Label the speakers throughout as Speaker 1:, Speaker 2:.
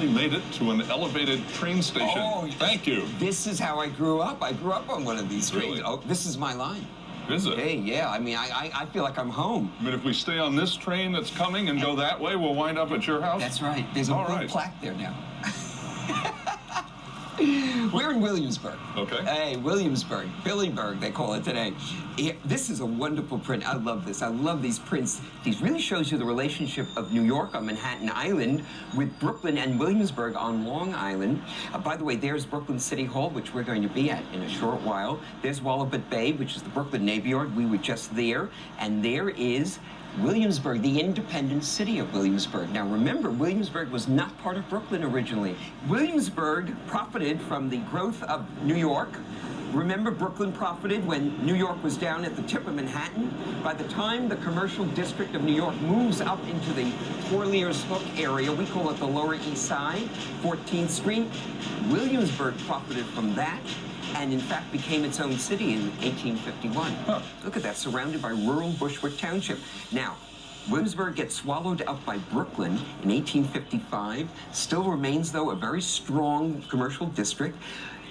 Speaker 1: finally made it to an elevated train station.
Speaker 2: Oh,
Speaker 1: thank you.
Speaker 2: This is how I grew up. I grew up on one of these trains.
Speaker 1: Really?
Speaker 2: Oh, this is my line.
Speaker 1: Is it?
Speaker 2: Hey, yeah. I mean, I feel like I'm home.
Speaker 1: I mean, if we stay on this train that's coming and go that way, we'll wind up at your house?
Speaker 2: That's right. There's a blue plaque there now. We're in Williamsburg.
Speaker 1: Okay.
Speaker 2: Hey, Williamsburg, Billyburg, they call it today. This is a wonderful print. I love this. I love these prints. These really shows you the relationship of New York on Manhattan Island with Brooklyn and Williamsburg on Long Island. By the way, there's Brooklyn City Hall, which we're going to be at in a short while. There's Wallabitt Bay, which is the Brooklyn Navy Yard. We were just there. And there is Williamsburg, the independent city of Williamsburg. Now remember, Williamsburg was not part of Brooklyn originally. Williamsburg profited from the growth of New York. Remember, Brooklyn profited when New York was down at the tip of Manhattan. By the time the commercial district of New York moves up into the Corlears Hook area, we call it the Lower East Side, 14th Street, Williamsburg profited from that, and in fact became its own city in 1851. Huh. Look at that, surrounded by rural Bushwick Township. Now, Williamsburg gets swallowed up by Brooklyn in 1855, still remains, though, a very strong commercial district.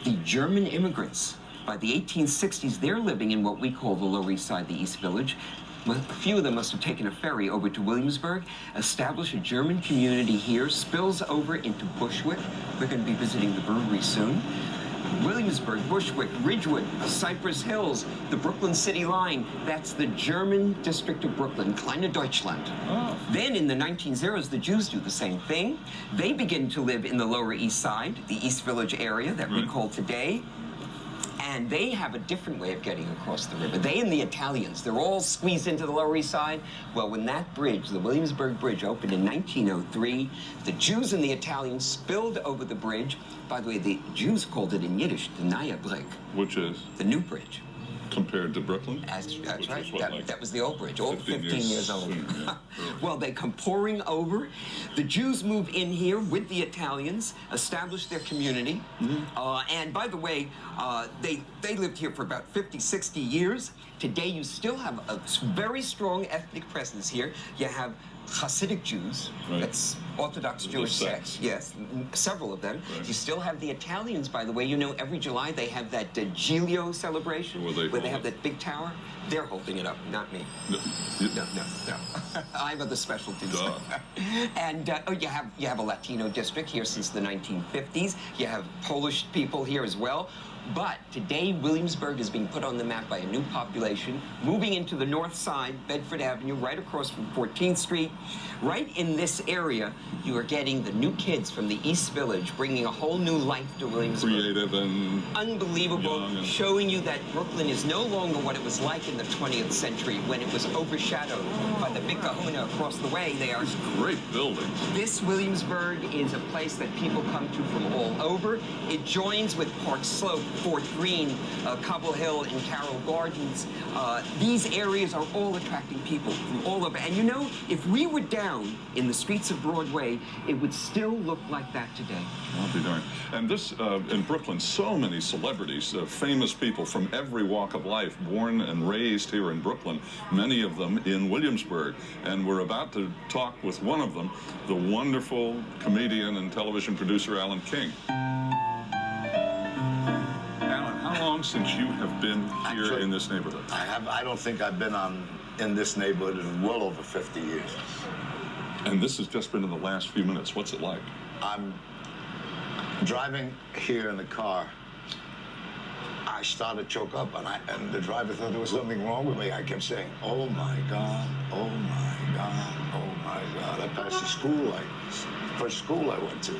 Speaker 2: The German immigrants, by the 1860s, they're living in what we call the Lower East Side, the East Village. Well, a few of them must have taken a ferry over to Williamsburg, established a German community here, spills over into Bushwick. We're going to be visiting the brewery soon. Williamsburg, Bushwick, Ridgewood, Cypress Hills, the Brooklyn City Line. That's the German district of Brooklyn, Kleine Deutschland. Oh. Then in the 1900s, the Jews do the same thing. They begin to live in the Lower East Side, the East Village area that we call today. And they have a different way of getting across the river. They and the Italians, they're all squeezed into the Lower East Side. Well, when that bridge, the Williamsburg Bridge, opened in 1903, the Jews and the Italians spilled over the bridge. By the way, the Jews called it in Yiddish, the Neue Brug.
Speaker 1: Which is?
Speaker 2: The new bridge.
Speaker 1: Compared to Brooklyn?
Speaker 2: That's right.
Speaker 1: What, like
Speaker 2: that was the old bridge, all 15 years old.
Speaker 1: Soon, yeah.
Speaker 2: Well, they come pouring over. The Jews move in here with the Italians, establish their community. And by the way, they lived here for about 50, 60 years. Today, you still have a very strong ethnic presence here. You have Hasidic Jews, that's Orthodox Jewish sects, yes, several of them. You still have the Italians, by the way. You know, every July they have that Giglio celebration where they have that big tower. They're holding it up, not me. No. I have other specialties. And you have a Latino district here since the 1950s. You have Polish people here as well. But today, Williamsburg is being put on the map by a new population, moving into the north side, Bedford Avenue, right across from 14th Street. Right in this area, you are getting the new kids from the East Village, bringing a whole new life to Williamsburg.
Speaker 1: Creative and
Speaker 2: unbelievable,
Speaker 1: young and
Speaker 2: showing you that Brooklyn is no longer what it was like in the 20th century when it was overshadowed by the big kahuna across the way. They are
Speaker 1: great buildings.
Speaker 2: This Williamsburg is a place that people come to from all over. It joins with Park Slope, Fort Greene, Cobble Hill, and Carroll Gardens. These areas are all attracting people from all over. And you know, if we were down in the streets of Broadway, it would still look like that today.
Speaker 1: I'll be darned. And this, in Brooklyn, so many celebrities, famous people from every walk of life, born and raised here in Brooklyn, many of them in Williamsburg. And we're about to talk with one of them, the wonderful comedian and television producer, Alan King. How long since you have been here
Speaker 3: Actually,
Speaker 1: in this neighborhood?
Speaker 3: I don't think I've been in this neighborhood in well over 50 years.
Speaker 1: And this has just been in the last few minutes. What's it like?
Speaker 3: I'm driving here in the car. I started to choke up, and the driver thought there was something wrong with me. I kept saying, oh my God, oh my God, oh my God. I passed the school, first school I went to.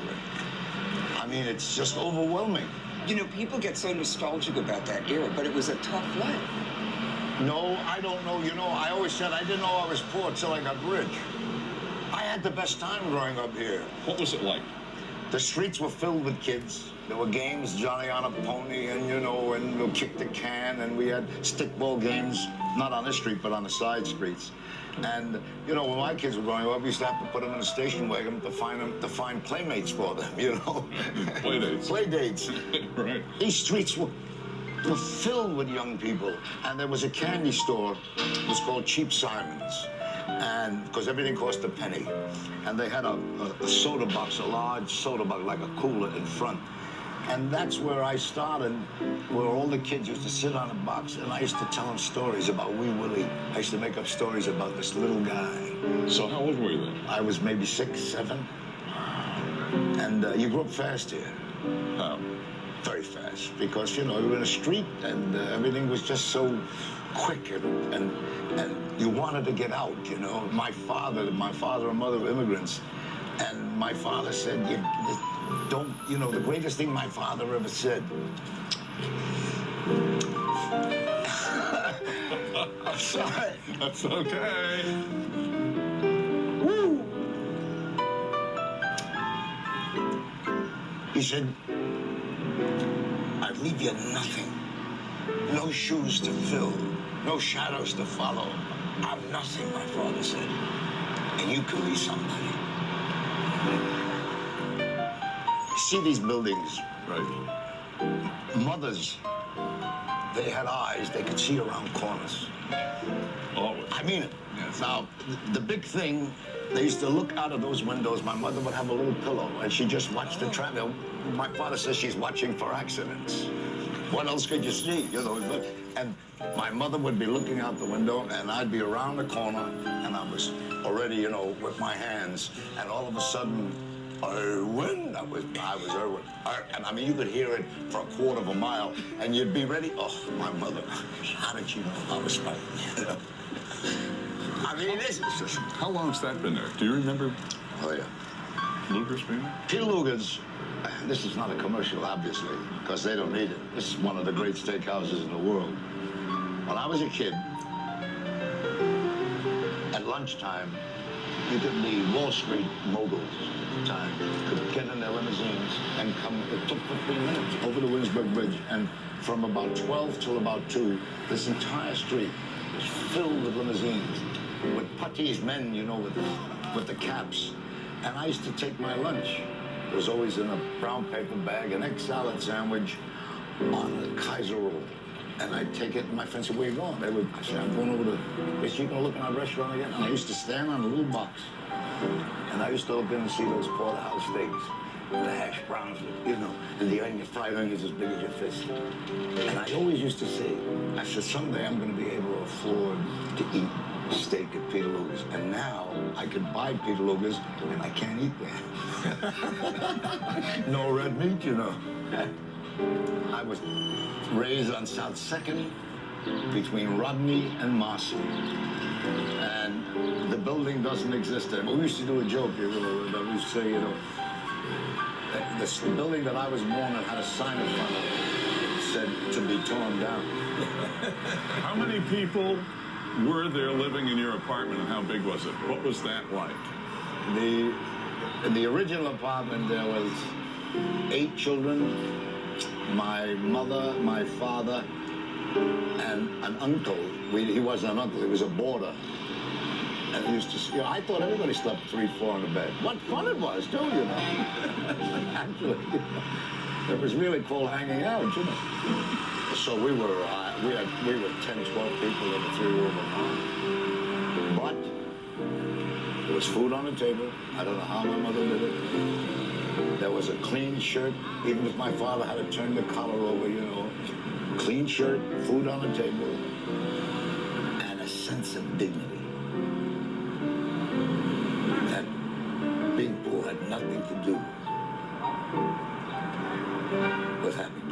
Speaker 3: I mean, it's just overwhelming.
Speaker 2: You know, people get so nostalgic about that era, but it was a tough life.
Speaker 3: No, I don't know. You know, I always said I didn't know I was poor till I got rich. I had the best time growing up here.
Speaker 1: What was it like?
Speaker 3: The streets were filled with kids. There were games, Johnny on a Pony, and, you know, and we'll kick the can, and we had stickball games, not on this street, but on the side streets. And, you know, when my kids were growing up, we used to have to put them in a station wagon to find playmates for them, you know?
Speaker 1: Playdates.
Speaker 3: Playdates.
Speaker 1: Right.
Speaker 3: These streets were filled with young people. And there was a candy store. It was called Cheap Simon's. and because everything cost a penny. And they had a soda box, a large soda box, like a cooler in front. And that's where I started, where all the kids used to sit on a box, and I used to tell them stories about Wee Willie. I used to make up stories about this little guy.
Speaker 1: So how old were you then?
Speaker 3: I was maybe 6, 7. And you grew up fast here.
Speaker 1: How?
Speaker 3: Very fast, because, you know, you were in a street, and everything was just so quick, and you wanted to get out, you know. My father and mother were immigrants, and my father said, don't, you know, the greatest thing my father ever said. I'm sorry.
Speaker 1: That's okay.
Speaker 3: Woo! He said, I'd leave you nothing. No shoes to fill, no shadows to follow. I'm nothing, my father said, and you can be somebody. See these buildings?
Speaker 1: Right.
Speaker 3: Mothers, they had eyes, they could see around corners.
Speaker 1: Always.
Speaker 3: I mean it.
Speaker 1: Yes.
Speaker 3: Now, the big thing, they used to look out of those windows. My mother would have a little pillow, and she just watched the traffic. My father says she's watching for accidents. What else could you see? You know, and my mother would be looking out the window, and I'd be around the corner, and I was already, you know, with my hands, and all of a sudden, Irwin, I was Irwin. And I mean, you could hear it for a quarter of a mile, and you'd be ready. Oh, my mother, how did you know I was fighting? You know? I mean, this is just...
Speaker 1: How long's that been there? Do you remember
Speaker 3: Oh, yeah.
Speaker 1: Luger's being there?
Speaker 3: Peter Luger's, this is not a commercial, obviously, because they don't need it. This is one of the great steakhouses in the world. When I was a kid, at lunchtime, you could be Wall Street moguls at the time, could get in their limousines and come. It took 15 minutes over the Williamsburg Bridge, and from about 12 till about 2, this entire street was filled with limousines, with puttees, men, you know, with the caps. And I used to take my lunch. It was always in a brown paper bag, an egg salad sandwich on the Kaiser roll. And I'd take it, and my friends said, where you going? I said, I'm going over to, is you gonna look in our restaurant again? And I used to stand on a little box. And I used to look in and see those porterhouse steaks, and the hash browns, you know, and the fried onions as big as your fist. And I always used to say, I said, someday I'm gonna be able to afford to eat steak at Peter Luger's. And now I could buy Peter Luger's, and I can't eat there. No red meat, you know. I was raised on South 2nd between Rodney and Marcy. And the building doesn't exist anymore. We used to do a joke here, we used to say, you know, the building that I was born in had a sign in front of it that said to be torn down.
Speaker 1: How many people were there living in your apartment, and how big was it? What was that like?
Speaker 3: In the original apartment, there was 8 children, my mother, my father, and an uncle. He wasn't an uncle, he was a boarder. And he used to, you know, I thought everybody slept 3, 4 in the bed. What fun it was, too, you know. Actually, you know, it was really cool hanging out, you know. So we were 10, 12 people in a 3-room apartment. But there was food on the table. I don't know how my mother did it. There was a clean shirt, even if my father had to turn the collar over, you know. Clean shirt, food on the table, and a sense of dignity. That being poor had nothing to do with having